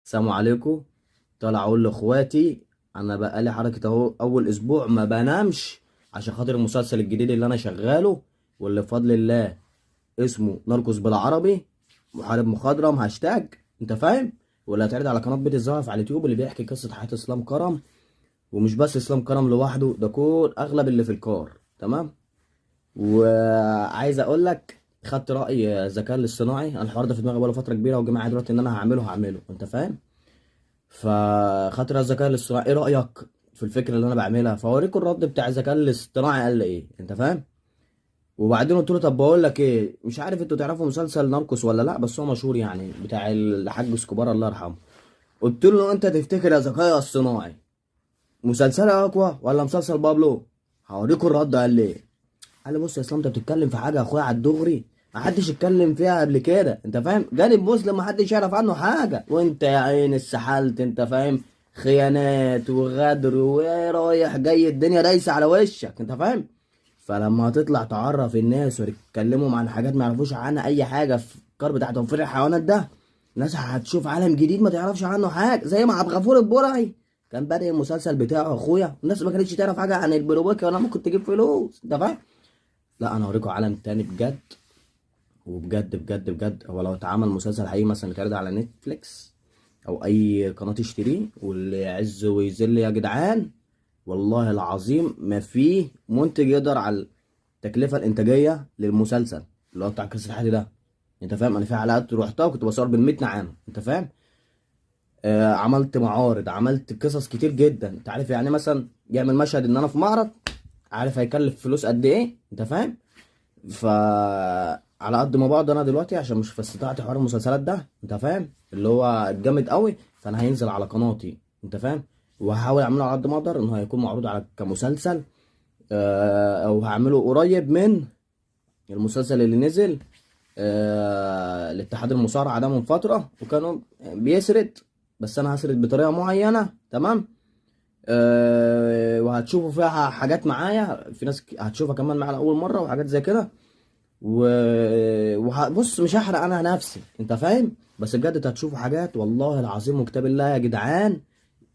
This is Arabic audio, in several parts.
السلام عليكم. طالع اقول لاخواتي انا بقالي حركه اهو اول اسبوع ما بنامش عشان خاطر المسلسل الجديد اللي انا شغاله، واللي بفضل الله اسمه ناركوس بالعربي، محارب مخضرم هاشتاج. انت فاهم؟ واللي هيتعرض على قناه بيت الزعف على اليوتيوب، اللي بيحكي قصه حياه اسلام كرم. ومش بس اسلام كرم لوحده، ده كل اغلب اللي في الكار. تمام. وعايز اقول لك خدت راي الذكاء الاصطناعي. انا الحوار ده في دماغي بقاله فتره كبيره، وجه معايا دلوقتي ان انا هعمله. انت فاهم؟ فخاطر الذكاء الاصطناعي، ايه رأيك في الفكرة اللي انا بعملها؟ فاوريكم الرد بتاع الذكاء الاصطناعي قال لي ايه. انت فاهم؟ وبعدين قلت له طب بقول لك ايه، مش عارف انتوا تعرفوا مسلسل ناركوس ولا لا، بس هو مشهور يعني، بتاع الحاج اسكوبار الله يرحمه. قلت له انت تفتكر يا ذكاء اصطناعي مسلسل اقوى ولا مسلسل بابلو؟ هوريكم الرد قال لي ايه. قال لي بص يا اسلام، انت بتتكلم في حاجه يا اخويا على الدغري ما حدش اتكلم فيها قبل كده. انت فاهم؟ جانب مسلم ما حدش يعرف عنه حاجه، وانت يا عين السحلت. انت فاهم؟ خيانات وغدر ورايح جاي، الدنيا دايسه على وشك. انت فاهم؟ فلما هتطلع تعرف الناس وتتكلموا عن حاجات ما يعرفوش عنها اي حاجه في الكار بتاع توفير الحيوانات ده، الناس هتشوف عالم جديد ما تعرفش عنه حاجه. زي ما عبد الغفور البرعي كان بادئ المسلسل بتاعه اخويا، الناس ما كانتش تعرف حاجه عن البروبيكا ولا ممكن تجيب فلوس. انت فاهم؟ لا انا هوريكم عالم تاني بجد. وبجد بجد بجد، هو لو اتعمل مسلسل حقيقي مثلا يتعرض على نتفليكس او اي قناه تشتريه، واللي يعز ويذل يا جدعان، والله العظيم ما فيه منتج يقدر على التكلفه الانتاجيه للمسلسل اللي هو بتاع قصه الحياه ده. انت فاهم؟ انا في حلقات رحتها وكنت بصور بالميت نعام. انت فاهم؟ عملت معارض، عملت قصص كتير جدا. انت عارف يعني مثلا يعمل مشهد ان انا في معرض، عارف هيكلف فلوس قد ايه؟ انت فاهم؟ ف على قد ما بقعد انا دلوقتي عشان مش في استطاعتي حوار المسلسلات ده. انت فاهم؟ اللي هو جامد قوي. فانا هينزل على قناتي. انت فاهم؟ وهحاول اعمله على قد ما اقدر ان هو هيكون معروض على كمسلسل. او هعمله قريب من المسلسل اللي نزل الاتحاد المصارعة ده من فترة، وكانوا بيسرد. بس انا هسرد بطريقة معينة. تمام. وهتشوفوا فيها حاجات معايا، في ناس هتشوفها كمان معايا لأول مرة وحاجات زي كده. و... بص مش هحرق انا نفسي. انت فاهم؟ بس بجد انت هتشوفوا حاجات والله العظيم وكتاب الله يا جدعان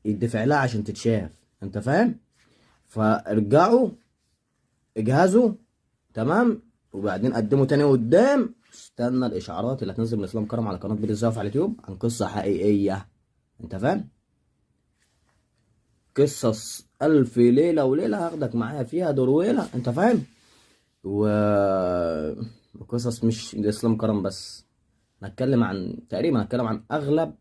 يدفع لها عشان تتشاف. انت فاهم؟ فارجعوا اجهزوا. تمام. وبعدين قدموا تاني قدام. استنى الاشعارات اللي هتنزل من اسلام كرم على قناه بيت الزعف على اليوتيوب عن قصه حقيقيه. انت فاهم؟ قصص الف ليله وليله هاخدك معايا فيها درويله. انت فاهم؟ و وقصص مش الاسلام كرم بس، هنتكلم عن تقريبا هنتكلم عن اغلب